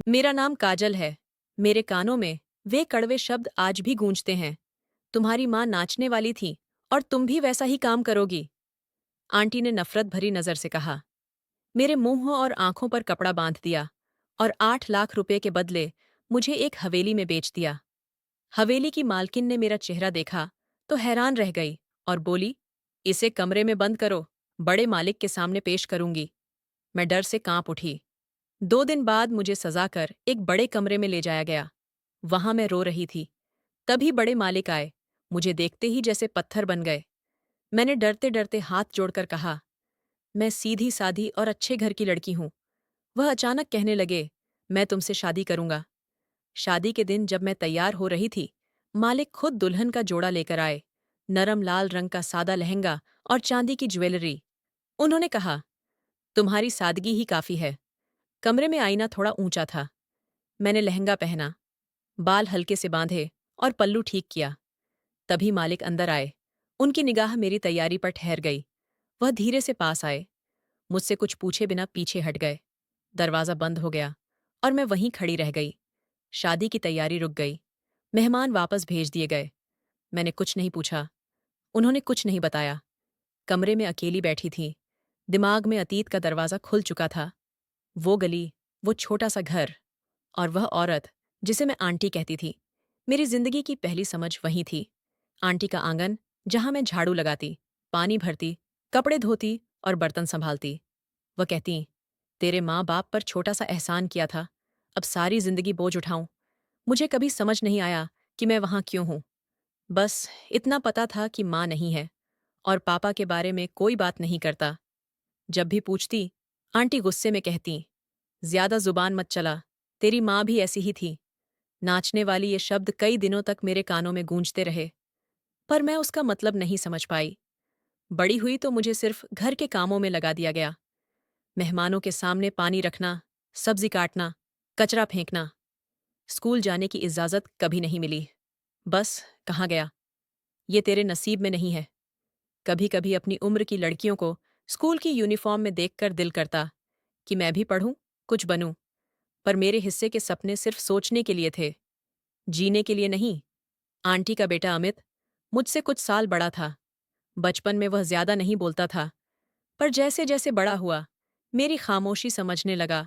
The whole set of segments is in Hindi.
मेरा नाम काजल है। मेरे कानों में वे कड़वे शब्द आज भी गूंजते हैं। तुम्हारी माँ नाचने वाली थी और तुम भी वैसा ही काम करोगी। आंटी ने नफरत भरी नजर से कहा। मेरे मुंह और आंखों पर कपड़ा बांध दिया और 8 लाख रुपए के बदले मुझे एक हवेली में बेच दिया। हवेली की मालकिन ने मेरा चेहरा देखा तो हैरान रह गई और बोली, इसे कमरे में बंद करो, बड़े मालिक के सामने पेश करूंगी। मैं डर से कांप उठी। 2 दिन बाद मुझे सजा कर एक बड़े कमरे में ले जाया गया। वहां मैं रो रही थी। तभी बड़े मालिक आए। मुझे देखते ही जैसे पत्थर बन गए। मैंने डरते डरते हाथ जोड़कर कहा, मैं सीधी साधी और अच्छे घर की लड़की हूं। वह अचानक कहने लगे, मैं तुमसे शादी करूंगा। शादी के दिन जब मैं तैयार हो रही थी, मालिक खुद दुल्हन का जोड़ा लेकर आए। नरम लाल रंग का सादा लहंगा और चांदी की ज्वेलरी। उन्होंने कहा, तुम्हारी सादगी ही काफी है। कमरे में आईना थोड़ा ऊंचा था। मैंने लहंगा पहना, बाल हल्के से बांधे और पल्लू ठीक किया। तभी मालिक अंदर आए। उनकी निगाह मेरी तैयारी पर ठहर गई। वह धीरे से पास आए, मुझसे कुछ पूछे बिना पीछे हट गए। दरवाज़ा बंद हो गया और मैं वहीं खड़ी रह गई। शादी की तैयारी रुक गई। मेहमान वापस भेज दिए गए। मैंने कुछ नहीं पूछा। उन्होंने कुछ नहीं बताया। कमरे में अकेली बैठी थी। दिमाग में अतीत का दरवाज़ा खुल चुका था। वो गली, वो छोटा सा घर और वह औरत जिसे मैं आंटी कहती थी। मेरी जिंदगी की पहली समझ वहीं थी। आंटी का आंगन, जहां मैं झाड़ू लगाती, पानी भरती, कपड़े धोती और बर्तन संभालती। वह कहती, तेरे माँ बाप पर छोटा सा एहसान किया था, अब सारी जिंदगी बोझ उठाऊं। मुझे कभी समझ नहीं आया कि मैं वहां क्यों हूं। बस इतना पता था कि माँ नहीं है और पापा के बारे में कोई बात नहीं करता। जब भी पूछती, आंटी गुस्से में कहती, ज्यादा जुबान मत चला, तेरी माँ भी ऐसी ही थी। नाचने वाली ये शब्द कई दिनों तक मेरे कानों में गूंजते रहे, पर मैं उसका मतलब नहीं समझ पाई। बड़ी हुई तो मुझे सिर्फ घर के कामों में लगा दिया गया। मेहमानों के सामने पानी रखना, सब्जी काटना, कचरा फेंकना। स्कूल जाने की इजाजत कभी नहीं मिली। बस कहाँ गया, ये तेरे नसीब में नहीं है। कभी कभी अपनी उम्र की लड़कियों को स्कूल की यूनिफॉर्म में देखकर दिल करता कि मैं भी पढ़ूं, कुछ बनूं। पर मेरे हिस्से के सपने सिर्फ सोचने के लिए थे, जीने के लिए नहीं। आंटी का बेटा अमित मुझसे कुछ साल बड़ा था। बचपन में वह ज्यादा नहीं बोलता था, पर जैसे जैसे बड़ा हुआ, मेरी खामोशी समझने लगा।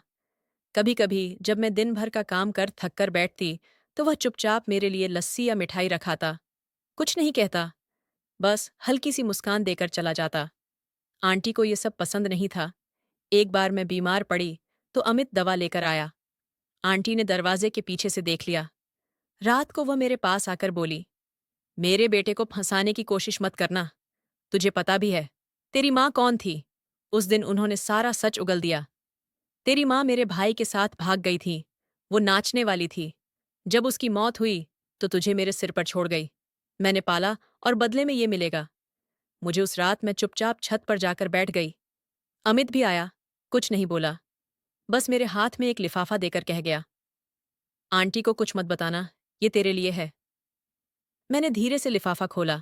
कभी कभी जब मैं दिन भर का काम कर थक कर बैठती, तो वह चुपचाप मेरे लिए लस्सी या मिठाई रखाता। कुछ नहीं कहता, बस हल्की सी मुस्कान देकर चला जाता। आंटी को ये सब पसंद नहीं था। एक बार मैं बीमार पड़ी तो अमित दवा लेकर आया। आंटी ने दरवाजे के पीछे से देख लिया। रात को वह मेरे पास आकर बोली, मेरे बेटे को फंसाने की कोशिश मत करना। तुझे पता भी है तेरी माँ कौन थी। उस दिन उन्होंने सारा सच उगल दिया। तेरी माँ मेरे भाई के साथ भाग गई थी। वो नाचने वाली थी। जब उसकी मौत हुई तो तुझे मेरे सिर पर छोड़ गई। मैंने पाला और बदले में ये मिलेगा। मुझे उस रात मैं चुपचाप छत पर जाकर बैठ गई। अमित भी आया, कुछ नहीं बोला, बस मेरे हाथ में एक लिफाफा देकर कह गया, आंटी को कुछ मत बताना, ये तेरे लिए है। मैंने धीरे से लिफाफा खोला।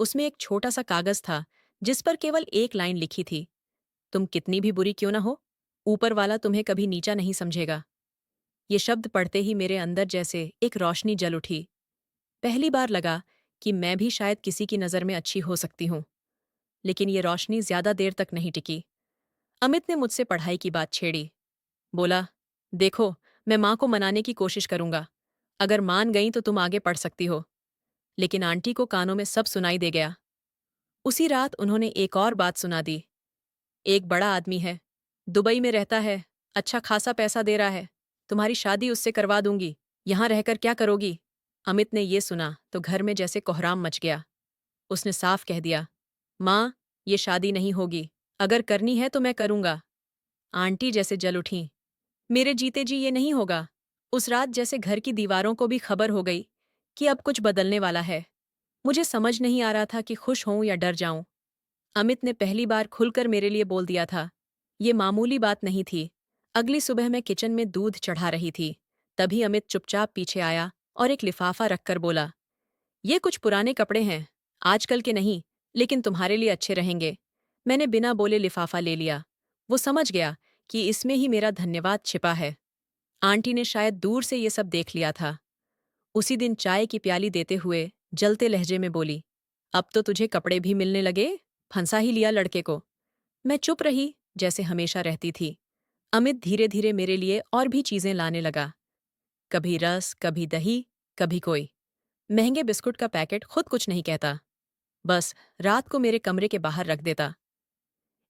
उसमें एक छोटा सा कागज था जिस पर केवल एक लाइन लिखी थी, तुम कितनी भी बुरी क्यों ना हो, ऊपर वाला तुम्हें कभी नीचा नहीं समझेगा। ये शब्द पढ़ते ही मेरे अंदर जैसे एक रोशनी जल उठी। पहली बार लगा कि मैं भी शायद किसी की नज़र में अच्छी हो सकती हूँ। लेकिन ये रोशनी ज्यादा देर तक नहीं टिकी। अमित ने मुझसे पढ़ाई की बात छेड़ी। बोला, देखो, मैं माँ को मनाने की कोशिश करूंगा। अगर मान गई तो तुम आगे पढ़ सकती हो। लेकिन आंटी को कानों में सब सुनाई दे गया। उसी रात उन्होंने एक और बात सुना दी। एक बड़ा आदमी है, दुबई में रहता है, अच्छा खासा पैसा दे रहा है, तुम्हारी शादी उससे करवा दूंगी, यहां रहकर क्या करोगी। अमित ने ये सुना तो घर में जैसे कोहराम मच गया। उसने साफ कह दिया, माँ, ये शादी नहीं होगी, अगर करनी है तो मैं करूंगा। आंटी जैसे जल उठीं, मेरे जीते जी ये नहीं होगा। उस रात जैसे घर की दीवारों को भी खबर हो गई कि अब कुछ बदलने वाला है। मुझे समझ नहीं आ रहा था कि खुश होऊं या डर जाऊं। अमित ने पहली बार खुलकर मेरे लिए बोल दिया था। ये मामूली बात नहीं थी। अगली सुबह मैं किचन में दूध चढ़ा रही थी। तभी अमित चुपचाप पीछे आया और एक लिफाफा रखकर बोला, ये कुछ पुराने कपड़े हैं, आजकल के नहीं, लेकिन तुम्हारे लिए अच्छे रहेंगे। मैंने बिना बोले लिफाफा ले लिया। वो समझ गया कि इसमें ही मेरा धन्यवाद छिपा है। आंटी ने शायद दूर से ये सब देख लिया था। उसी दिन चाय की प्याली देते हुए जलते लहजे में बोली, अब तो तुझे कपड़े भी मिलने लगे, फंसा ही लिया लड़के को। मैं चुप रही, जैसे हमेशा रहती थी। अमित धीरे धीरे मेरे लिए और भी चीजें लाने लगा। कभी रस, कभी दही, कभी कोई महंगे बिस्कुट का पैकेट। खुद कुछ नहीं कहता, बस रात को मेरे कमरे के बाहर रख देता।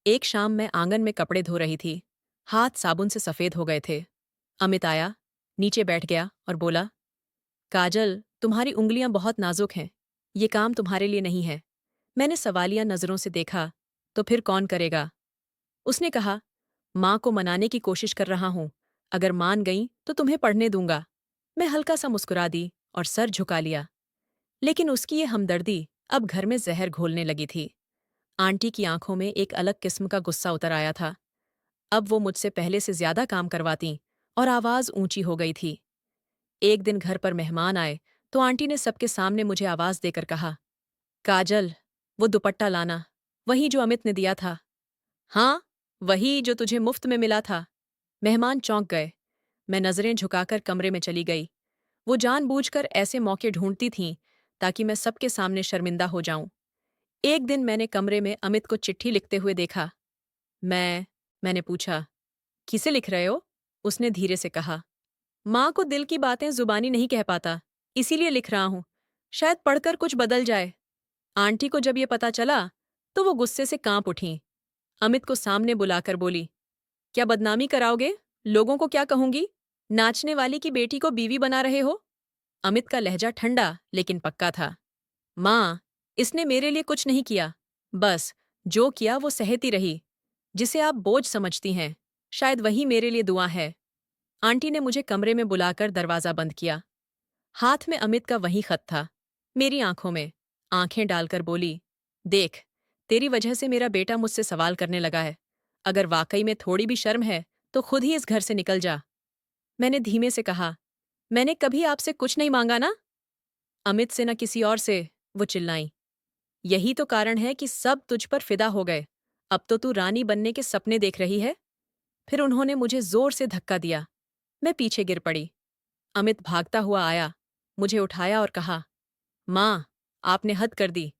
एक शाम मैं आंगन में कपड़े धो रही थी। हाथ साबुन से सफेद हो गए थे। अमित आया, नीचे बैठ गया और बोला, काजल, तुम्हारी उंगलियां बहुत नाजुक हैं। ये काम तुम्हारे लिए नहीं है। मैंने सवालिया नजरों से देखा, तो फिर कौन करेगा? उसने कहा, माँ को मनाने की कोशिश कर रहा हूं। अगर मान गई तो तुम्हें पढ़ने दूंगा। मैं हल्का सा मुस्कुरा दी और सर झुका लिया। लेकिन उसकी ये हमदर्दी अब घर में जहर घोलने लगी थी। आंटी की आंखों में एक अलग किस्म का गुस्सा उतर आया था। अब वो मुझसे पहले से ज्यादा काम करवाती और आवाज ऊंची हो गई थी। एक दिन घर पर मेहमान आए तो आंटी ने सबके सामने मुझे आवाज देकर कहा, काजल, वो दुपट्टा लाना, वही जो अमित ने दिया था। हाँ, वही जो तुझे मुफ्त में मिला था। मेहमान चौंक गए। मैं नजरें झुकाकर कमरे में चली गई। वो जानबूझकर ऐसे मौके ढूंढती थीं ताकि मैं सबके सामने शर्मिंदा हो जाऊं। एक दिन मैंने कमरे में अमित को चिट्ठी लिखते हुए देखा। मैंने पूछा, किसे लिख रहे हो? उसने धीरे से कहा, माँ को दिल की बातें जुबानी नहीं कह पाता, इसीलिए लिख रहा हूं। शायद पढ़कर कुछ बदल जाए। आंटी को जब ये पता चला तो वो गुस्से से कांप उठीं। अमित को सामने बुलाकर बोली, क्या बदनामी कराओगे? लोगों को क्या कहूंगी? नाचने वाली की बेटी को बीवी बना रहे हो? अमित का लहजा ठंडा लेकिन पक्का था। माँ, इसने मेरे लिए कुछ नहीं किया। बस जो किया वो सहती रही। जिसे आप बोझ समझती हैं, शायद वही मेरे लिए दुआ है। आंटी ने मुझे कमरे में बुलाकर दरवाजा बंद किया। हाथ में अमित का वही खत था। मेरी आंखों में आंखें डालकर बोली, देख, तेरी वजह से मेरा बेटा मुझसे सवाल करने लगा है। अगर वाकई में थोड़ी भी शर्म है तो खुद ही इस घर से निकल जा। मैंने धीमे से कहा, मैंने कभी आपसे कुछ नहीं मांगा ना? अमित से न किसी और से, वो चिल्लाई। यही तो कारण है कि सब तुझ पर फिदा हो गए। अब तो तू रानी बनने के सपने देख रही है। फिर उन्होंने मुझे जोर से धक्का दिया। मैं पीछे गिर पड़ी। अमित भागता हुआ आया, मुझे उठाया और कहा, माँ, आपने हद कर दी।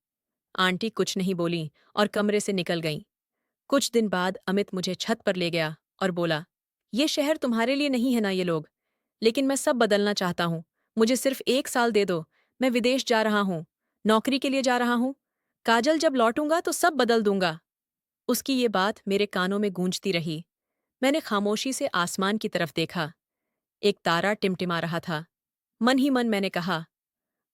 आंटी कुछ नहीं बोली और कमरे से निकल गईं। कुछ दिन बाद अमित मुझे छत पर ले गया और बोला, ये शहर तुम्हारे लिए नहीं है ना ये लोग। लेकिन मैं सब बदलना चाहता हूँ। मुझे सिर्फ 1 साल दे दो। मैं विदेश जा रहा हूँ, नौकरी के लिए जा रहा हूँ। काजल, जब लौटूंगा तो सब बदल दूंगा। उसकी ये बात मेरे कानों में गूंजती रही। मैंने खामोशी से आसमान की तरफ देखा। एक तारा टिमटिमा रहा था। मन ही मन मैंने कहा,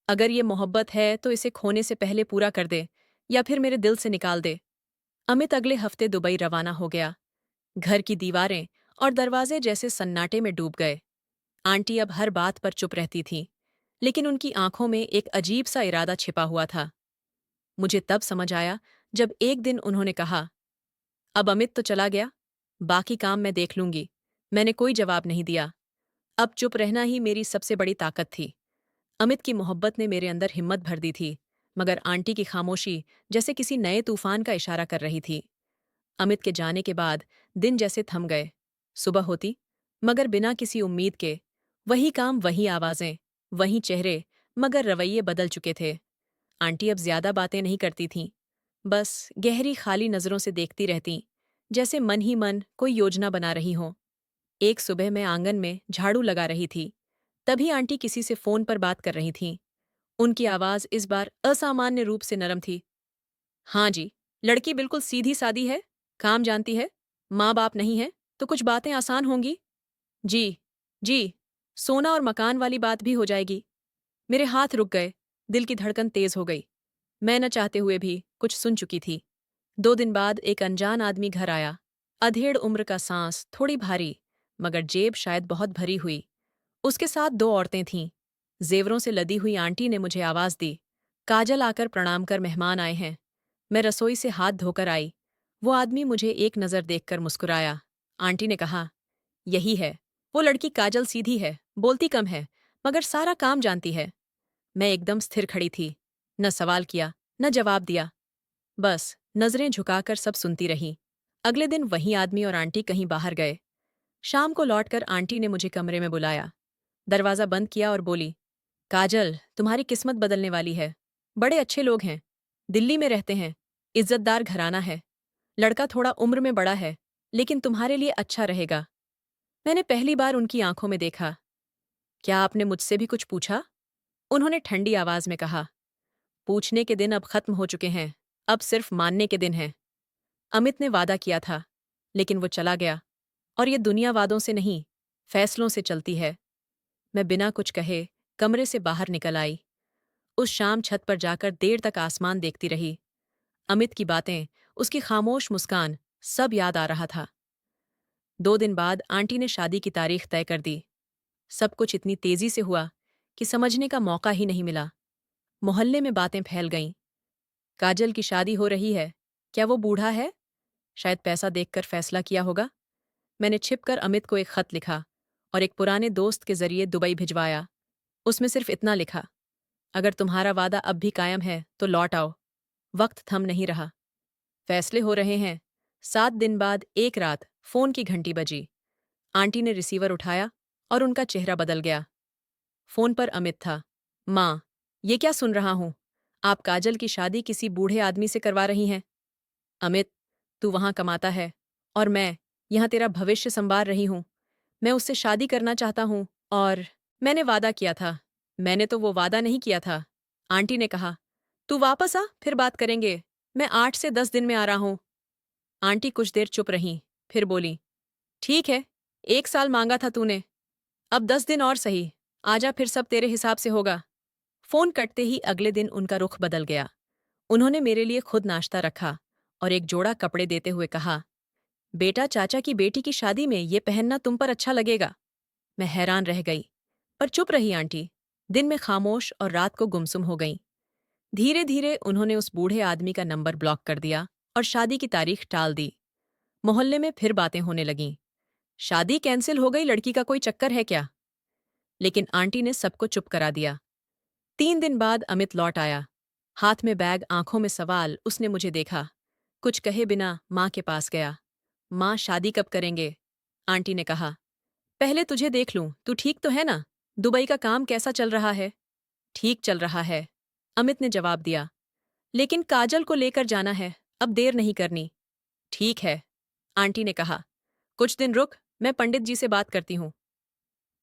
अगर ये मोहब्बत है तो इसे खोने से पहले पूरा कर दे, या फिर मेरे दिल से निकाल दे। अमित अगले हफ्ते दुबई रवाना हो गया। घर की दीवारें और दरवाजे जैसे सन्नाटे में डूब गए। आंटी अब हर बात पर चुप रहती थीं, लेकिन उनकी आंखों में एक अजीब सा इरादा छिपा हुआ था। मुझे तब समझ आया जब एक दिन उन्होंने कहा, अब अमित तो चला गया, बाकी काम मैं देख लूंगी। मैंने कोई जवाब नहीं दिया। अब चुप रहना ही मेरी सबसे बड़ी ताकत थी। अमित की मोहब्बत ने मेरे अंदर हिम्मत भर दी थी, मगर आंटी की खामोशी जैसे किसी नए तूफान का इशारा कर रही थी। अमित के जाने के बाद दिन जैसे थम गए। सुबह होती, मगर बिना किसी उम्मीद के। वही काम, वही आवाजें, वही चेहरे, मगर रवैये बदल चुके थे। आंटी अब ज्यादा बातें नहीं करती थीं। बस गहरी खाली नजरों से देखती रहतीं, जैसे मन ही मन कोई योजना बना रही हों। एक सुबह मैं आंगन में झाड़ू लगा रही थी। तभी आंटी किसी से फोन पर बात कर रही थीं। उनकी आवाज इस बार असामान्य रूप से नरम थी। हाँ जी, लड़की बिल्कुल सीधी सादी है, काम जानती है, माँ बाप नहीं है, तो कुछ बातें आसान होंगी। जी, जी, सोना और मकान वाली बात भी हो जाएगी। मेरे हाथ रुक गए, दिल की धड़कन तेज हो गई। मैं न चाहते हुए भी कुछ सुन चुकी थी। 2 दिन बाद एक अनजान आदमी घर आया। अधेड़ उम्र का, सांस थोड़ी भारी, मगर जेब शायद बहुत भरी हुई। उसके साथ 2 औरतें थीं। जेवरों से लदी हुई आंटी ने मुझे आवाज दी, काजल, आकर प्रणाम कर, मेहमान आए हैं। मैं रसोई से हाथ धोकर आई। वो आदमी मुझे एक नज़र देखकर मुस्कुराया। आंटी ने कहा, यही है वो लड़की काजल, सीधी है, बोलती कम है, मगर सारा काम जानती है। मैं एकदम स्थिर खड़ी थी। न सवाल किया, न जवाब दिया। बस नजरें झुकाकर सब सुनती रही। अगले दिन वही आदमी और आंटी कहीं बाहर गए। शाम को लौटकर आंटी ने मुझे कमरे में बुलाया, दरवाज़ा बंद किया और बोली, काजल, तुम्हारी किस्मत बदलने वाली है। बड़े अच्छे लोग हैं, दिल्ली में रहते हैं, इज्जतदार घराना है, लड़का थोड़ा उम्र में बड़ा है, लेकिन तुम्हारे लिए अच्छा रहेगा। मैंने पहली बार उनकी आंखों में देखा। क्या आपने मुझसे भी कुछ पूछा? उन्होंने ठंडी आवाज में कहा। पूछने के दिन अब खत्म हो चुके हैं, अब सिर्फ मानने के दिन हैं। अमित ने वादा किया था, लेकिन वो चला गया, और ये दुनिया वादों से नहीं, फैसलों से चलती है। मैं बिना कुछ कहे कमरे से बाहर निकल आई। उस शाम छत पर जाकर देर तक आसमान देखती रही। अमित की बातें, उसकी खामोश मुस्कान, सब याद आ रहा था। 2 दिन बाद आंटी ने शादी की तारीख तय कर दी। सब कुछ इतनी तेजी से हुआ कि समझने का मौका ही नहीं मिला। मोहल्ले में बातें फैल गईं। काजल की शादी हो रही है, क्या वो बूढ़ा है? शायद पैसा देखकर फैसला किया होगा। मैंने छिपकर अमित को एक खत लिखा और एक पुराने दोस्त के जरिए दुबई भिजवाया। उसमें सिर्फ इतना लिखा, अगर तुम्हारा वादा अब भी कायम है तो लौट आओ। वक्त थम नहीं रहा। फैसले हो रहे हैं। 7 दिन बाद एक रात फोन की घंटी बजी। आंटी ने रिसीवर उठाया और उनका चेहरा बदल गया। फोन पर अमित था। माँ, ये क्या सुन रहा हूँ? आप काजल की शादी किसी बूढ़े आदमी से करवा रही हैं? अमित, तू वहां कमाता है और मैं यहाँ तेरा भविष्य संवार रही हूँ। मैं उससे शादी करना चाहता हूँ और मैंने वादा किया था। मैंने तो वो वादा नहीं किया था। आंटी ने कहा, तू वापस आ, फिर बात करेंगे। मैं 8 से 10 दिन में आ रहा हूँ। आंटी कुछ देर चुप रहीं, फिर बोली, ठीक है, 1 साल मांगा था तूने, अब 10 दिन और सही। आजा, फिर सब तेरे हिसाब से होगा। फोन कटते ही अगले दिन उनका रुख बदल गया। उन्होंने मेरे लिए खुद नाश्ता रखा और एक जोड़ा कपड़े देते हुए कहा, बेटा, चाचा की बेटी की शादी में ये पहनना तुम पर अच्छा लगेगा। मैं हैरान रह गई, पर चुप रही आंटी। दिन में खामोश और रात को गुमसुम हो गईं। धीरे धीरे उन्होंने उस बूढ़े आदमी का नंबर ब्लॉक कर दिया और शादी की तारीख टाल दी। मोहल्ले में फिर बातें होने लगीं। शादी कैंसिल हो गई, लड़की का कोई चक्कर है क्या? लेकिन आंटी ने सबको चुप करा दिया। 3 दिन बाद अमित लौट आया। हाथ में बैग, आंखों में सवाल। उसने मुझे देखा, कुछ कहे बिना माँ के पास गया। माँ, शादी कब करेंगे? आंटी ने कहा, पहले तुझे देख लूं, तू ठीक तो है ना? दुबई का काम कैसा चल रहा है? ठीक चल रहा है, अमित ने जवाब दिया। लेकिन काजल को लेकर जाना है, अब देर नहीं करनी। ठीक है, आंटी ने कहा, कुछ दिन रुक, मैं पंडित जी से बात करती हूँ।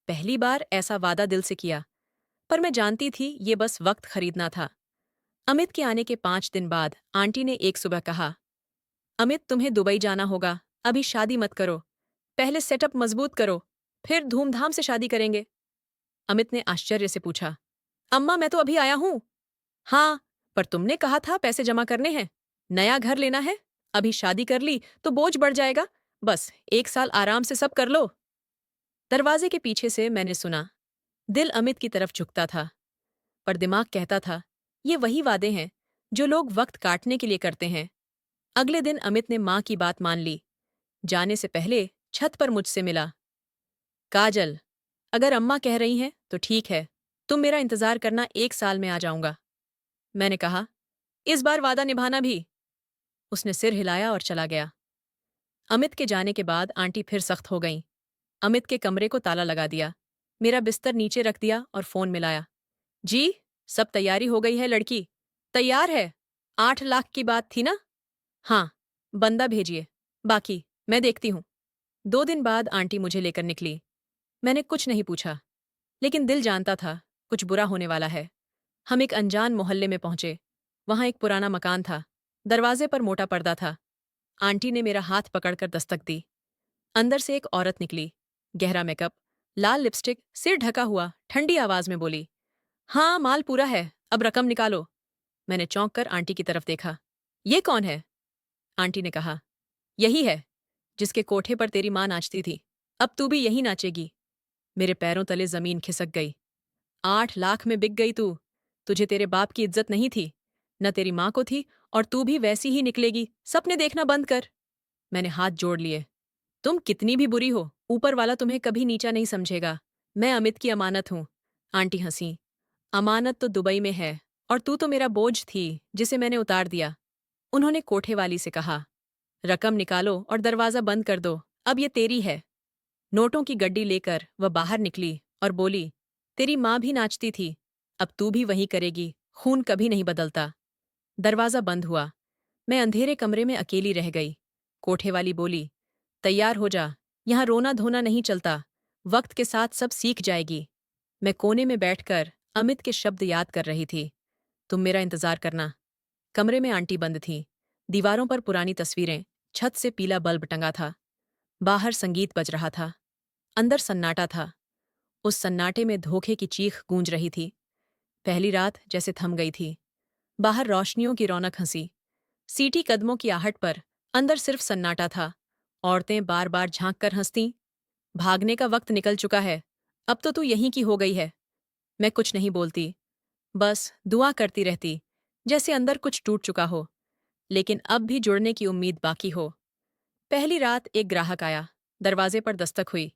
पहली बार ऐसा वादा दिल से किया, पर मैं जानती थी ये बस वक्त खरीदना था। अमित के आने के 5 दिन बाद आंटी ने एक सुबह कहा, अमित, तुम्हें दुबई जाना होगा, अभी शादी मत करो। पहले सेटअप मजबूत करो, फिर धूमधाम से शादी करेंगे। अमित ने आश्चर्य से पूछा, अम्मा, मैं तो अभी आया हूं। हाँ, पर तुमने कहा था पैसे जमा करने हैं, नया घर लेना है। अभी शादी कर ली तो बोझ बढ़ जाएगा। बस 1 साल आराम से सब कर लो। दरवाजे के पीछे से मैंने सुना। दिल अमित की तरफ झुकता था, पर दिमाग कहता था, ये वही वादे हैं जो लोग वक्त काटने के लिए करते हैं। अगले दिन अमित ने माँ की बात मान ली। जाने से पहले छत पर मुझसे मिला। काजल, अगर अम्मा कह रही हैं तो ठीक है, तुम मेरा इंतजार करना, 1 साल में आ जाऊंगा। मैंने कहा, इस बार वादा निभाना भी। उसने सिर हिलाया और चला गया। अमित के जाने के बाद आंटी फिर सख्त हो गईं। अमित के कमरे को ताला लगा दिया, मेरा बिस्तर नीचे रख दिया और फोन मिलाया। जी, सब तैयारी हो गई है, लड़की तैयार है। 8 लाख की बात थी ना? हाँ, बंदा भेजिए, बाकी मैं देखती हूँ। 2 दिन बाद आंटी मुझे लेकर निकली। मैंने कुछ नहीं पूछा, लेकिन दिल जानता था कुछ बुरा होने वाला है। हम एक अनजान मोहल्ले में पहुंचे। वहां एक पुराना मकान था। दरवाजे पर मोटा पर्दा था। आंटी ने मेरा हाथ पकड़कर दस्तक दी। अंदर से एक औरत निकली, गहरा मेकअप, लाल लिपस्टिक, सिर ढका हुआ, ठंडी आवाज में बोली, हाँ, माल पूरा है, अब रकम निकालो। मैंने चौंक कर आंटी की तरफ देखा। ये कौन है? आंटी ने कहा, यही है जिसके कोठे पर तेरी माँ नाचती थी, अब तू भी यही नाचेगी। मेरे पैरों तले जमीन खिसक गई। 8 लाख में बिक गई तू। तुझे तेरे बाप की इज्जत नहीं थी, न तेरी माँ को थी, और तू भी वैसी ही निकलेगी। सपने देखना बंद कर। मैंने हाथ जोड़ लिए। तुम कितनी भी बुरी हो, ऊपर वाला तुम्हें कभी नीचा नहीं समझेगा। मैं अमित की अमानत हूं। आंटी हंसी। अमानत तो दुबई में है, और तू तो मेरा बोझ थी जिसे मैंने उतार दिया। उन्होंने कोठे वाली से कहा, रकम निकालो और दरवाजा बंद कर दो, अब ये तेरी है। नोटों की गड्डी लेकर वह बाहर निकली और बोली, तेरी माँ भी नाचती थी, अब तू भी वही करेगी, खून कभी नहीं बदलता। दरवाज़ा बंद हुआ। मैं अंधेरे कमरे में अकेली रह गई। कोठे वाली बोली, तैयार हो जा, यहाँ रोना धोना नहीं चलता, वक्त के साथ सब सीख जाएगी। मैं कोने में बैठकर अमित के शब्द याद कर रही थी, तुम मेरा इंतजार करना। कमरे में आंटी बंद थी। दीवारों पर पुरानी तस्वीरें, छत से पीला बल्ब टंगा था। बाहर संगीत बज रहा था। अंदर सन्नाटा था। उस सन्नाटे में धोखे की चीख गूंज रही थी। पहली रात जैसे थम गई थी। बाहर रोशनियों की रौनक हंसी। सीटी कदमों की आहट पर अंदर सिर्फ सन्नाटा था। औरतें बार बार झांक कर हंसतीं। भागने का वक्त निकल चुका है, अब तो तू यहीं की हो गई है। मैं कुछ नहीं बोलती, बस दुआ करती रहती, जैसे अंदर कुछ टूट चुका हो, लेकिन अब भी जुड़ने की उम्मीद बाकी हो। पहली रात एक ग्राहक आया। दरवाजे पर दस्तक हुई।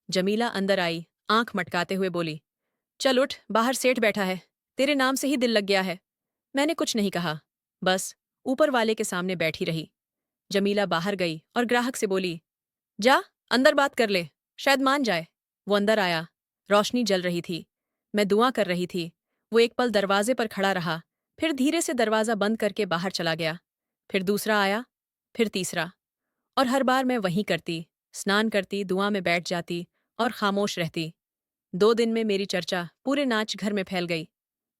जमीला अंदर आई, आंख मटकाते हुए बोली, चल उठ, बाहर सेठ बैठा है, तेरे नाम से ही दिल लग गया है। मैंने कुछ नहीं कहा, बस ऊपर वाले के सामने बैठी रही। जमीला बाहर गई और ग्राहक से बोली, जा अंदर बात कर ले, शायद मान जाए। वो अंदर आया। रोशनी जल रही थी। मैं दुआ कर रही थी। वो एक पल दरवाजे पर खड़ा रहा, फिर धीरे से दरवाज़ा बंद करके बाहर चला गया। फिर दूसरा आया, फिर तीसरा, और हर बार मैं वहीं करती, स्नान करती, दुआ में बैठ जाती और खामोश रहती। 2 दिन में मेरी चर्चा पूरे नाच घर में फैल गई।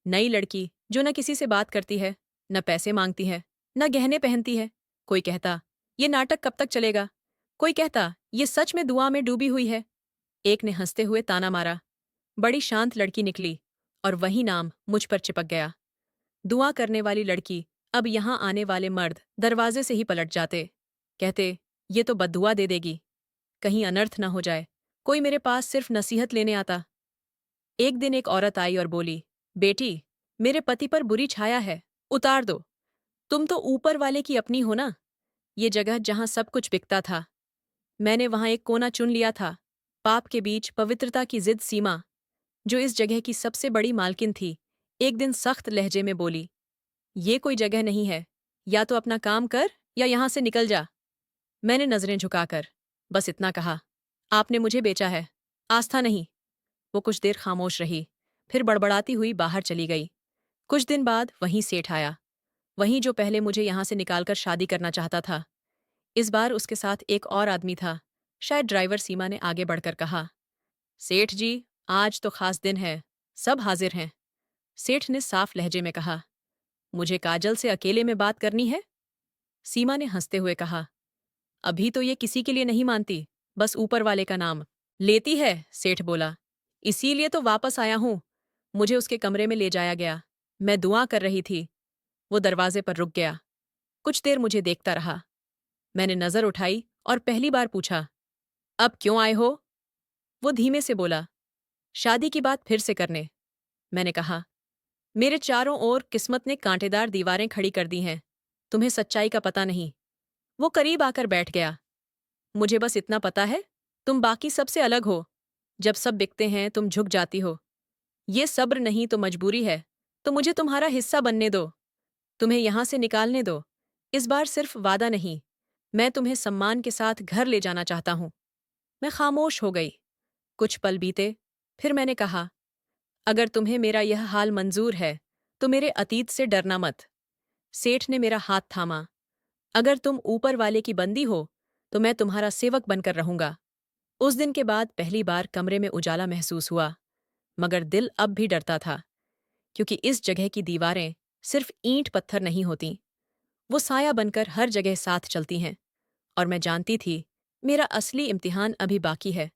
नई लड़की जो न किसी से बात करती है, न पैसे मांगती है, न गहने पहनती है। कोई कहता, ये नाटक कब तक चलेगा? कोई कहता, ये सच में दुआ में डूबी हुई है। एक ने हंसते हुए ताना मारा। बड़ी शांत लड़की निकली, और वही नाम मुझ पर चिपक गया। दुआ करने वाली लड़की। अब यहाँ आने वाले मर्द दरवाजे से ही पलट जाते, कहते, ये तो बद्दुआ दे देगी, कहीं अनर्थ न हो जाए। कोई मेरे पास सिर्फ नसीहत लेने आता। एक दिन एक औरत आई और बोली, बेटी, मेरे पति पर बुरी छाया है, उतार दो। तुम तो ऊपर वाले की अपनी हो ना। ये जगह जहां सब कुछ बिकता था, मैंने वहां एक कोना चुन लिया था। पाप के बीच पवित्रता की जिद सीमा, जो इस जगह की सबसे बड़ी मालकिन थी, एक दिन सख्त लहजे में बोली, ये कोई जगह नहीं है, या तो अपना काम कर या यहां से निकल जा। मैंने नजरें झुकाकर बस इतना कहा, आपने मुझे बेचा है, आस्था नहीं। वो कुछ देर खामोश रही, फिर बड़बड़ाती हुई बाहर चली गई। कुछ दिन बाद वहीं सेठ आया, वहीं जो पहले मुझे यहां से निकालकर शादी करना चाहता था। इस बार उसके साथ एक और आदमी था, शायद ड्राइवर। सीमा ने आगे बढ़कर कहा, सेठ जी, आज तो खास दिन है, सब हाजिर हैं। सेठ ने साफ लहजे में कहा, मुझे काजल से अकेले में बात करनी है। सीमा ने हंसते हुए कहा, अभी तो ये किसी के लिए नहीं मानती, बस ऊपर वाले का नाम लेती है। सेठ बोला, इसीलिए तो वापस आया हूं। मुझे उसके कमरे में ले जाया गया। मैं दुआ कर रही थी। वो दरवाजे पर रुक गया। कुछ देर मुझे देखता रहा। मैंने नजर उठाई और पहली बार पूछा, अब क्यों आए हो? वो धीमे से बोला, शादी की बात फिर से करने। मैंने कहा, मेरे चारों ओर किस्मत ने कांटेदार दीवारें खड़ी कर दी हैं, तुम्हें सच्चाई का पता नहीं। वो करीब आकर बैठ गया। मुझे बस इतना पता है, तुम बाकी सबसे अलग हो। जब सब बिकते हैं तुम झुक जाती हो। ये सब्र नहीं तो मजबूरी है, तो मुझे तुम्हारा हिस्सा बनने दो, तुम्हें यहां से निकालने दो। इस बार सिर्फ वादा नहीं, मैं तुम्हें सम्मान के साथ घर ले जाना चाहता हूं। मैं खामोश हो गई। कुछ पल बीते, फिर मैंने कहा, अगर तुम्हें मेरा यह हाल मंजूर है, तो मेरे अतीत से डरना मत। सेठ ने मेरा हाथ थामा। अगर तुम ऊपर वाले की बंदी हो, तो मैं तुम्हारा सेवक बनकर रहूंगा। उस दिन के बाद पहली बार कमरे में उजाला महसूस हुआ, मगर दिल अब भी डरता था, क्योंकि इस जगह की दीवारें सिर्फ ईंट पत्थर नहीं होती, वो साया बनकर हर जगह साथ चलती हैं। और मैं जानती थी, मेरा असली इम्तिहान अभी बाकी है।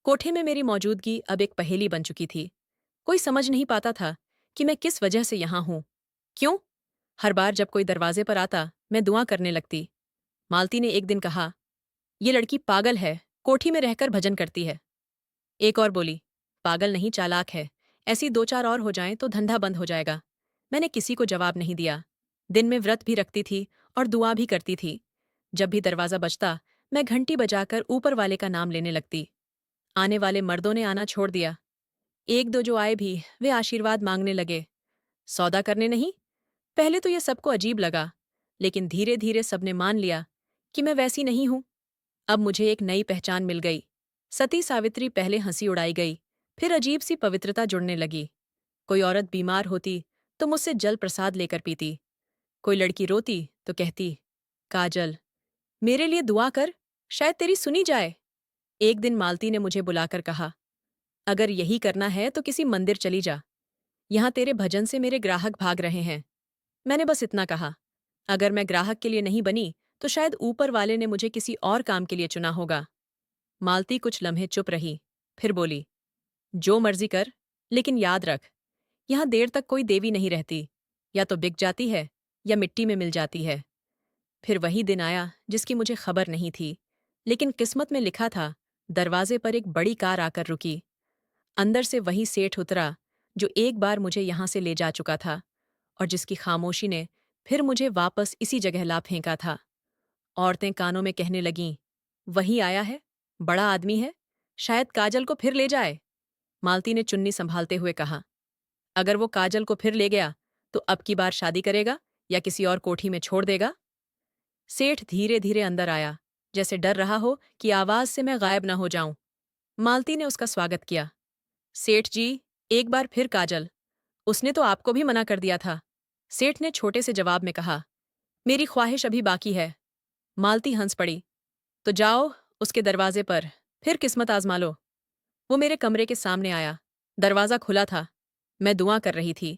कोठे में मेरी मौजूदगी अब एक पहेली बन चुकी थी। कोई समझ नहीं पाता था कि मैं किस वजह से यहाँ हूँ। क्यों? हर बार जब कोई दरवाजे पर आता, मैं दुआ करने लगती। मालती ने एक दिन कहा, ये लड़की पागल है, कोठी में रहकर भजन करती है। एक और बोली, पागल नहीं, चालाक है, ऐसी 2-4 और हो जाएं तो धंधा बंद हो जाएगा। मैंने किसी को जवाब नहीं दिया। दिन में व्रत भी रखती थी और दुआ भी करती थी। जब भी दरवाजा बजता, मैं घंटी बजाकर ऊपर वाले का नाम लेने लगती। आने वाले मर्दों ने आना छोड़ दिया। एक दो जो आए भी, वे आशीर्वाद मांगने लगे, सौदा करने नहीं। पहले तो यह सबको अजीब लगा, लेकिन धीरे धीरे सबने मान लिया कि मैं वैसी नहीं हूं। अब मुझे एक नई पहचान मिल गई। सती सावित्री पहले हंसी उड़ाई गई, फिर अजीब सी पवित्रता जुड़ने लगी। कोई औरत बीमार होती तो मुझसे जल प्रसाद लेकर पीती, कोई लड़की रोती तो कहती, काजल, मेरे लिए दुआ कर, शायद तेरी सुनी जाए। एक दिन मालती ने मुझे बुलाकर कहा, अगर यही करना है तो किसी मंदिर चली जा, यहाँ तेरे भजन से मेरे ग्राहक भाग रहे हैं। मैंने बस इतना कहा, अगर मैं ग्राहक के लिए नहीं बनी तो शायद ऊपर वाले ने मुझे किसी और काम के लिए चुना होगा। मालती कुछ लम्हे चुप रही, फिर बोली, जो मर्जी कर, लेकिन याद रख, यहाँ देर तक कोई देवी नहीं रहती, या तो बिक जाती है या मिट्टी में मिल जाती है। फिर वही दिन आया जिसकी मुझे खबर नहीं थी, लेकिन किस्मत में लिखा था। दरवाजे पर एक बड़ी कार आकर रुकी। अंदर से वही सेठ उतरा जो एक बार मुझे यहाँ से ले जा चुका था, और जिसकी खामोशी ने फिर मुझे वापस इसी जगह ला फेंका था। औरतें कानों में कहने लगीं, वही आया है, बड़ा आदमी है, शायद काजल को फिर ले जाए। मालती ने चुन्नी संभालते हुए कहा, अगर वो काजल को फिर ले गया तो अब की बार शादी करेगा या किसी और कोठी में छोड़ देगा। सेठ धीरे धीरे अंदर आया, जैसे डर रहा हो कि आवाज से मैं गायब न हो जाऊं। मालती ने उसका स्वागत किया। सेठ जी, एक बार फिर काजल, उसने तो आपको भी मना कर दिया था। सेठ ने छोटे से जवाब में कहा, मेरी ख्वाहिश अभी बाकी है। मालती हंस पड़ी, तो जाओ उसके दरवाजे पर, फिर किस्मत आजमा लो। वो मेरे कमरे के सामने आया। दरवाज़ा खुला था। मैं दुआ कर रही थी।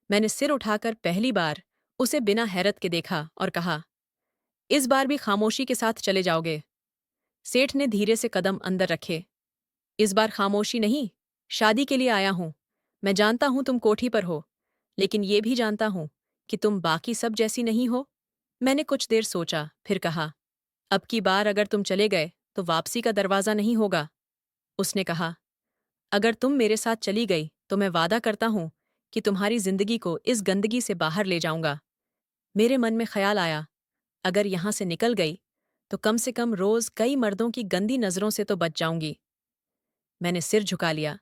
मैंने सिर उठाकर पहली बार उसे बिना हैरत के देखा और कहा, इस बार भी खामोशी के साथ चले जाओगे? सेठ ने धीरे से कदम अंदर रखे। इस बार खामोशी नहीं, शादी के लिए आया हूं। मैं जानता हूं तुम कोठी पर हो, लेकिन ये भी जानता हूं कि तुम बाकी सब जैसी नहीं हो। मैंने कुछ देर सोचा, फिर कहा, अब की बार अगर तुम चले गए तो वापसी का दरवाज़ा नहीं होगा। उसने कहा, अगर तुम मेरे साथ चली गई तो मैं वादा करता हूं कि तुम्हारी जिंदगी को इस गंदगी से बाहर ले जाऊंगा। मेरे मन में ख्याल आया, अगर यहां से निकल गई तो कम से कम रोज कई मर्दों की गंदी नजरों से तो बच जाऊंगी। मैंने सिर झुका लिया।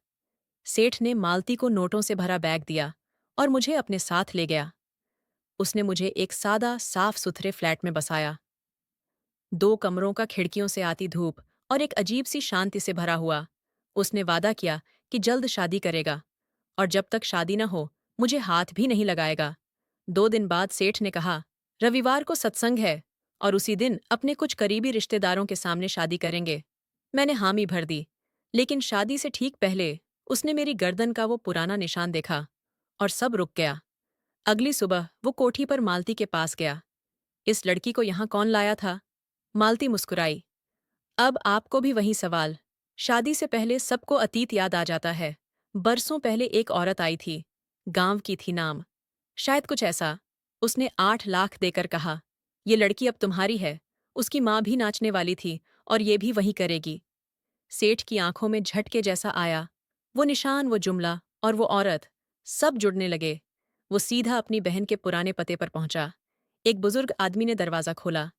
सेठ ने मालती को नोटों से भरा बैग दिया और मुझे अपने साथ ले गया। उसने मुझे एक सादा साफ सुथरे फ्लैट में बसाया। 2 कमरों का खिड़कियों से आती धूप और एक अजीब सी शांति से भरा हुआ। उसने वादा किया कि जल्द शादी करेगा, और जब तक शादी न हो मुझे हाथ भी नहीं लगाएगा। 2 दिन बाद सेठ ने कहा, रविवार को सत्संग है और उसी दिन अपने कुछ करीबी रिश्तेदारों के सामने शादी करेंगे। मैंने हामी भर दी, लेकिन शादी से ठीक पहले उसने मेरी गर्दन का वो पुराना निशान देखा और सब रुक गया। अगली सुबह वो कोठी पर मालती के पास गया। इस लड़की को यहाँ कौन लाया था? मालती मुस्कुराई। अब आपको भी वही सवाल। शादी से पहले सबको अतीत याद आ जाता है। बरसों पहले एक औरत आई थी, गांव की थी नाम, शायद कुछ ऐसा। उसने 8 लाख देकर कहा, ये लड़की अब तुम्हारी है। उसकी माँ भी नाचने वाली थी और ये भी वही करेगी। सेठ की आंखों में झटके जैसा आया। वो निशान, वो जुमला और वो औरत, सब जुड़ने लगे। वो सीधा अपनी बहन के पुराने पते पर पहुंचा। एक बुजुर्ग आदमी ने दरवाज़ा खोला।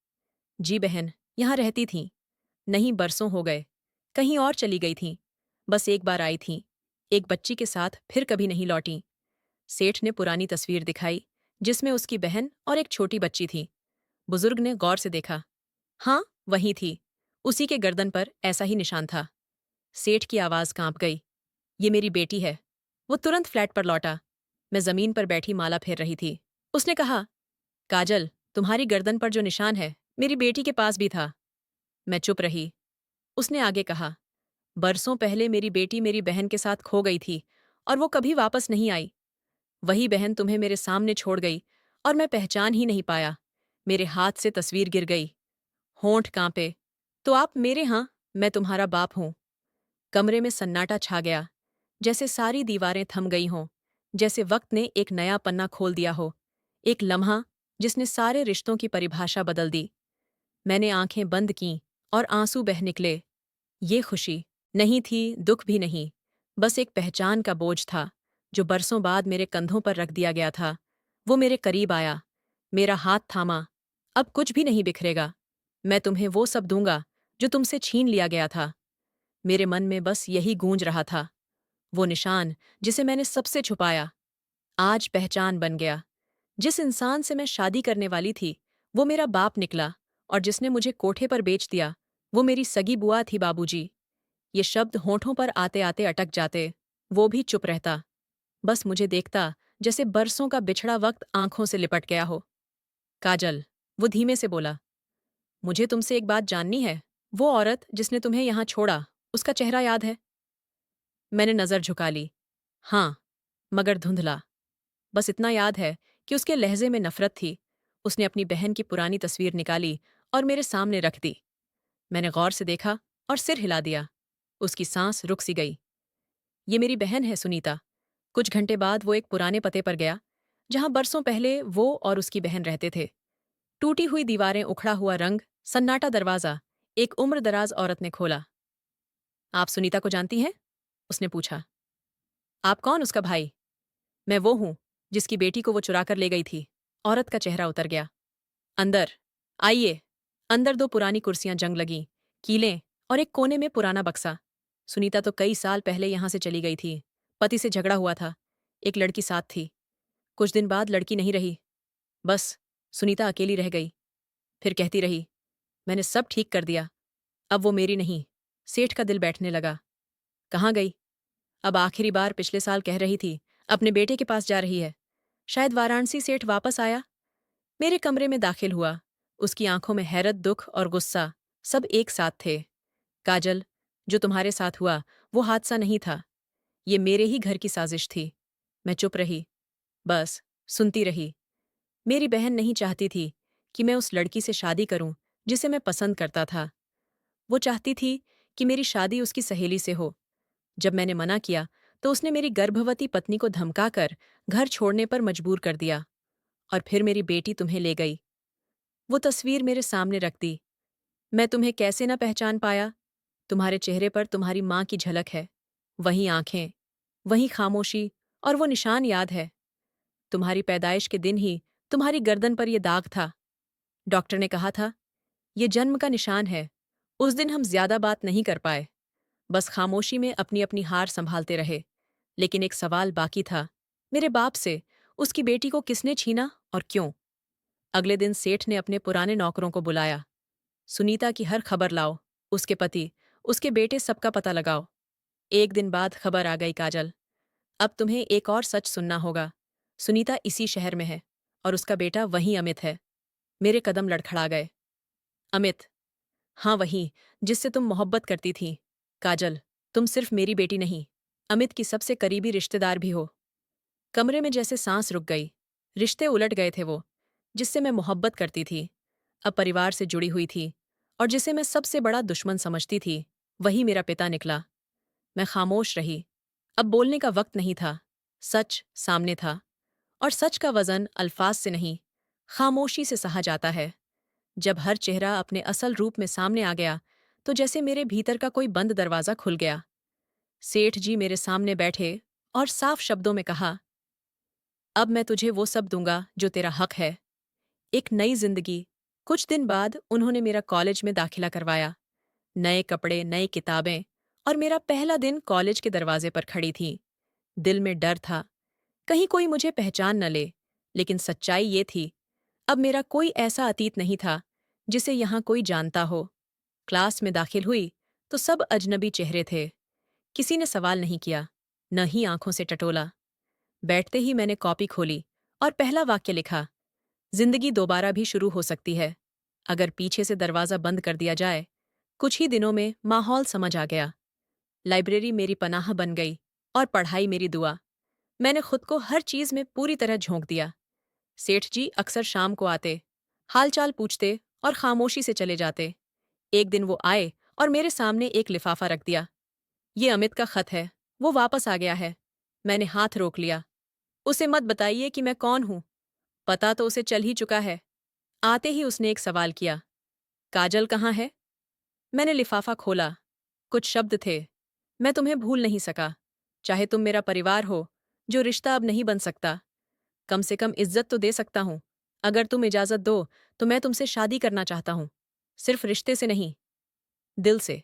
जी बहन, यहाँ रहती थीं। नहीं, बरसों हो गए, कहीं और चली गई थीं। बस एक बार आई थीं, एक बच्ची के साथ, फिर कभी नहीं लौटीं। सेठ ने पुरानी तस्वीर दिखाई जिसमें उसकी बहन और एक छोटी बच्ची थी। बुजुर्ग ने गौर से देखा। हाँ, वही थी। उसी के गर्दन पर ऐसा ही निशान था। सेठ की आवाज़ कांप गई। ये मेरी बेटी है। वो तुरंत फ्लैट पर लौटा। मैं जमीन पर बैठी माला फेर रही थी। उसने कहा, काजल, तुम्हारी गर्दन पर जो निशान है मेरी बेटी के पास भी था। मैं चुप रही। उसने आगे कहा, बरसों पहले मेरी बेटी मेरी बहन के साथ खो गई थी और वो कभी वापस नहीं आई। वही बहन तुम्हें मेरे सामने छोड़ गई और मैं पहचान ही नहीं पाया। मेरे हाथ से तस्वीर गिर गई। होंठ कांपे। तो आप मेरे, हाँ, मैं तुम्हारा बाप हूं। कमरे में सन्नाटा छा गया, जैसे सारी दीवारें थम गई हों, जैसे वक्त ने एक नया पन्ना खोल दिया हो, एक लम्हा जिसने सारे रिश्तों की परिभाषा बदल दी। मैंने आंखें बंद कीं और आंसू बह निकले। ये खुशी नहीं थी, दुख भी नहीं, बस एक पहचान का बोझ था जो बरसों बाद मेरे कंधों पर रख दिया गया था। वो मेरे करीब आया, मेरा हाथ थामा। अब कुछ भी नहीं बिखरेगा। मैं तुम्हें वो सब दूंगा जो तुमसे छीन लिया गया था। मेरे मन में बस यही गूंज रहा था। वो निशान जिसे मैंने सबसे छुपाया, आज पहचान बन गया। जिस इंसान से मैं शादी करने वाली थी वो मेरा बाप निकला, और जिसने मुझे कोठे पर बेच दिया वो मेरी सगी बुआ थी, बाबूजी। ये शब्द होठों पर आते आते अटक जाते। वो भी चुप रहता, बस मुझे देखता, जैसे बरसों का बिछड़ा वक्त आंखों से लिपट गया हो। काजल, वो धीमे से बोला, मुझे तुमसे एक बात जाननी है। वो औरत जिसने तुम्हें यहाँ छोड़ा, उसका चेहरा याद है? मैंने नजर झुका ली। हाँ, मगर धुंधला। बस इतना याद है कि उसके लहजे में नफरत थी। उसने अपनी बहन की पुरानी तस्वीर निकाली और मेरे सामने रख दी। मैंने गौर से देखा और सिर हिला दिया। उसकी सांस रुक सी गई। ये मेरी बहन है, सुनीता। कुछ घंटे बाद वो एक पुराने पते पर गया, जहां बरसों पहले वो और उसकी बहन रहते थे। टूटी हुई दीवारें, उखड़ा हुआ रंग, सन्नाटा दरवाजा। एक उम्रदराज औरत ने खोला। आप सुनीता को जानती हैं? उसने पूछा। आप कौन, उसका भाई? मैं वो हूं जिसकी बेटी को वो चुरा कर ले गई थी। औरत का चेहरा उतर गया। अंदर आइए। अंदर दो पुरानी कुर्सियां जंग लगीं, कीलें और एक कोने में पुराना बक्सा। सुनीता तो कई साल पहले यहां से चली गई थी। पति से झगड़ा हुआ था। एक लड़की साथ थी। कुछ दिन बाद लड़की नहीं रही। बस सुनीता अकेली रह गई। फिर कहती रही, मैंने सब ठीक कर दिया, अब वो मेरी नहीं। सेठ का दिल बैठने लगा। कहाँ गई? अब आखिरी बार पिछले साल कह रही थी अपने बेटे के पास जा रही है। शायद वाराणसी। सेठ वापस आया। मेरे कमरे में दाखिल हुआ। उसकी आंखों में हैरत, दुख और गुस्सा सब एक साथ थे। काजल, जो तुम्हारे साथ हुआ वो हादसा नहीं था। ये मेरे ही घर की साजिश थी। मैं चुप रही, बस सुनती रही। मेरी बहन नहीं चाहती थी कि मैं उस लड़की से शादी करूं जिसे मैं पसंद करता था। वो चाहती थी कि मेरी शादी उसकी सहेली से हो। जब मैंने मना किया तो उसने मेरी गर्भवती पत्नी को धमकाकर घर छोड़ने पर मजबूर कर दिया। और फिर मेरी बेटी तुम्हें ले गई। वो तस्वीर मेरे सामने रख दी। मैं तुम्हें कैसे न पहचान पाया? तुम्हारे चेहरे पर तुम्हारी माँ की झलक है। वही आंखें, वही खामोशी, और वो निशान याद है। तुम्हारी पैदाइश के दिन ही तुम्हारी गर्दन पर यह दाग था। डॉक्टर ने कहा था, ये जन्म का निशान है। उस दिन हम ज्यादा बात नहीं कर पाए, बस खामोशी में अपनी अपनी हार संभालते रहे। लेकिन एक सवाल बाकी था, मेरे बाप से। उसकी बेटी को किसने छीना और क्यों? अगले दिन सेठ ने अपने पुराने नौकरों को बुलाया। सुनीता की हर खबर लाओ, उसके पति, उसके बेटे, सबका पता लगाओ। एक दिन बाद खबर आ गई, काजल। अब तुम्हें एक और सच सुनना होगा। सुनीता इसी शहर में है और उसका बेटा वही अमित है। मेरे कदम लड़खड़ा गए। अमित? हाँ, वही जिससे तुम मोहब्बत करती थी। काजल, तुम सिर्फ मेरी बेटी नहीं, अमित की सबसे करीबी रिश्तेदार भी हो। कमरे में जैसे सांस रुक गई। रिश्ते उलट गए थे। वो जिससे मैं मोहब्बत करती थी, अब परिवार से जुड़ी हुई थी, और जिसे मैं सबसे बड़ा दुश्मन समझती थी, वही मेरा पिता निकला। मैं खामोश रही। अब बोलने का वक्त नहीं था। सच सामने था, और सच का वजन अल्फाज से नहीं, खामोशी से सहा जाता है। जब हर चेहरा अपने असल रूप में सामने आ गया, तो जैसे मेरे भीतर का कोई बंद दरवाजा खुल गया। सेठ जी मेरे सामने बैठे और साफ शब्दों में कहा, अब मैं तुझे वो सब दूंगा जो तेरा हक है। एक नई जिंदगी। कुछ दिन बाद उन्होंने मेरा कॉलेज में दाखिला करवाया। नए कपड़े, नई किताबें, और मेरा पहला दिन कॉलेज के दरवाजे पर खड़ी थी। दिल में डर था, कहीं कोई मुझे पहचान न ले। लेकिन सच्चाई ये थी, अब मेरा कोई ऐसा अतीत नहीं था जिसे यहाँ कोई जानता हो। क्लास में दाखिल हुई तो सब अजनबी चेहरे थे। किसी ने सवाल नहीं किया, न ही आंखों से टटोला। बैठते ही मैंने कॉपी खोली और पहला वाक्य लिखा, जिंदगी दोबारा भी शुरू हो सकती है, अगर पीछे से दरवाजा बंद कर दिया जाए। कुछ ही दिनों में माहौल समझ आ गया। लाइब्रेरी मेरी पनाह बन गई और पढ़ाई मेरी दुआ। मैंने खुद को हर चीज में पूरी तरह झोंक दिया। सेठ जी अक्सर शाम को आते, हालचाल पूछते और खामोशी से चले जाते। एक दिन वो आए और मेरे सामने एक लिफाफा रख दिया। ये अमित का खत है, वो वापस आ गया है। मैंने हाथ रोक लिया। उसे मत बताइए कि मैं कौन हूं, पता तो उसे चल ही चुका है। आते ही उसने एक सवाल किया, काजल कहाँ है? मैंने लिफाफा खोला। कुछ शब्द थे, मैं तुम्हें भूल नहीं सका। चाहे तुम मेरा परिवार हो, जो रिश्ता अब नहीं बन सकता, कम से कम इज्जत तो दे सकता हूं। अगर तुम इजाजत दो तो मैं तुमसे शादी करना चाहता हूं, सिर्फ रिश्ते से नहीं, दिल से।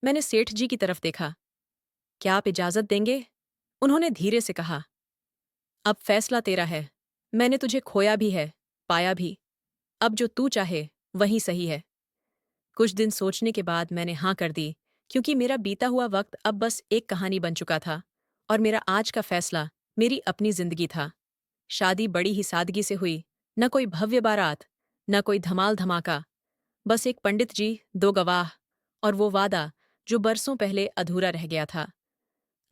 मैंने सेठ जी की तरफ देखा। क्या आप इजाजत देंगे? उन्होंने धीरे से कहा, अब फैसला तेरा है। मैंने तुझे खोया भी है, पाया भी। अब जो तू चाहे वही सही है। कुछ दिन सोचने के बाद मैंने हाँ कर दी, क्योंकि मेरा बीता हुआ वक्त अब बस एक कहानी बन चुका था और मेरा आज का फैसला मेरी अपनी जिंदगी था। शादी बड़ी ही सादगी से हुई, न कोई भव्य बारात, न कोई धमाल धमाका, बस एक पंडित जी, दो गवाह और वो वादा जो बरसों पहले अधूरा रह गया था।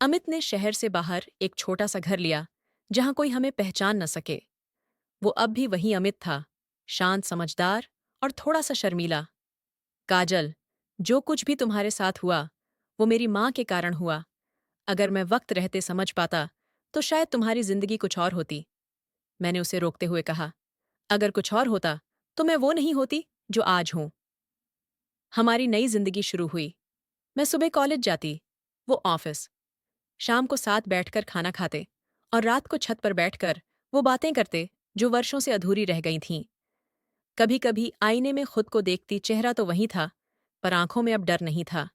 अमित ने शहर से बाहर एक छोटा सा घर लिया जहां कोई हमें पहचान न सके। वो अब भी वही अमित था, शांत, समझदार और थोड़ा सा शर्मीला। काजल, जो कुछ भी तुम्हारे साथ हुआ वो मेरी माँ के कारण हुआ। अगर मैं वक्त रहते समझ पाता तो शायद तुम्हारी जिंदगी कुछ और होती। मैंने उसे रोकते हुए कहा, अगर कुछ और होता तो मैं वो नहीं होती जो आज हूं। हमारी नई जिंदगी शुरू हुई। मैं सुबह कॉलेज जाती, वो ऑफिस। शाम को साथ बैठकर खाना खाते और रात को छत पर बैठकर वो बातें करते जो वर्षों से अधूरी रह गई थीं। कभी कभी आईने में खुद को देखती, चेहरा तो वही था, पर आंखों में अब डर नहीं था।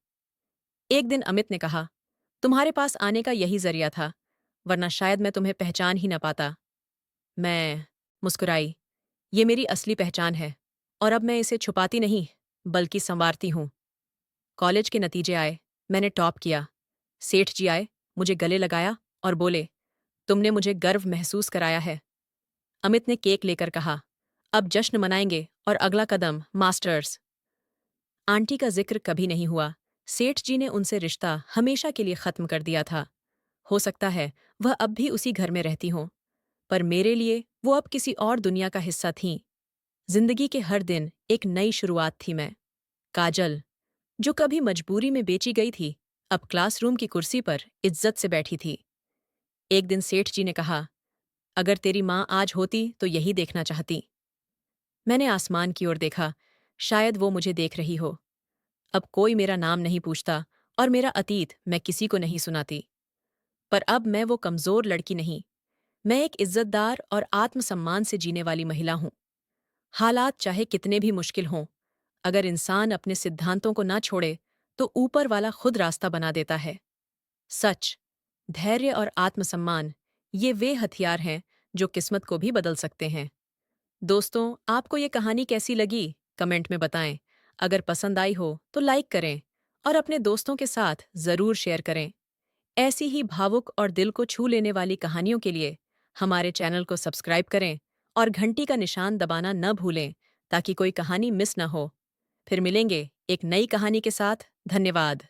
एक दिन अमित ने कहा, तुम्हारे पास आने का यही जरिया था, वरना शायद मैं तुम्हें पहचान ही न पाता। मैं मुस्कुराई। ये मेरी असली पहचान है और अब मैं इसे छुपाती नहीं, बल्कि संवारती हूं। कॉलेज के नतीजे आए, मैंने टॉप किया। सेठ जी आए, मुझे गले लगाया और बोले, तुमने मुझे गर्व महसूस कराया है। अमित ने केक लेकर कहा, अब जश्न मनाएंगे और अगला कदम मास्टर्स। आंटी का जिक्र कभी नहीं हुआ। सेठ जी ने उनसे रिश्ता हमेशा के लिए खत्म कर दिया था। हो सकता है वह अब भी उसी घर में रहती हों, पर मेरे लिए वो अब किसी और दुनिया का हिस्सा थीं। जिंदगी के हर दिन एक नई शुरुआत थी मैं। काजल, जो कभी मजबूरी में बेची गई थी, अब क्लासरूम की कुर्सी पर इज्जत से बैठी थी। एक दिन सेठ जी ने कहा, अगर तेरी माँ आज होती तो यही देखना चाहती। मैंने आसमान की ओर देखा, शायद वो मुझे देख रही हो। अब कोई मेरा नाम नहीं पूछता और मेरा अतीत मैं किसी को नहीं सुनाती। पर अब मैं वो कमजोर लड़की नहीं, मैं एक इज्जतदार और आत्मसम्मान से जीने वाली महिला हूं। हालात चाहे कितने भी मुश्किल हों, अगर इंसान अपने सिद्धांतों को ना छोड़े तो ऊपर वाला खुद रास्ता बना देता है। सच, धैर्य और आत्मसम्मान, ये वे हथियार हैं जो किस्मत को भी बदल सकते हैं। दोस्तों, आपको ये कहानी कैसी लगी? कमेंट में बताएं। अगर पसंद आई हो तो लाइक करें और अपने दोस्तों के साथ जरूर शेयर करें। ऐसी ही भावुक और दिल को छू लेने वाली कहानियों के लिए हमारे चैनल को सब्सक्राइब करें और घंटी का निशान दबाना न भूलें ताकि कोई कहानी मिस न हो। फिर मिलेंगे एक नई कहानी के साथ। धन्यवाद।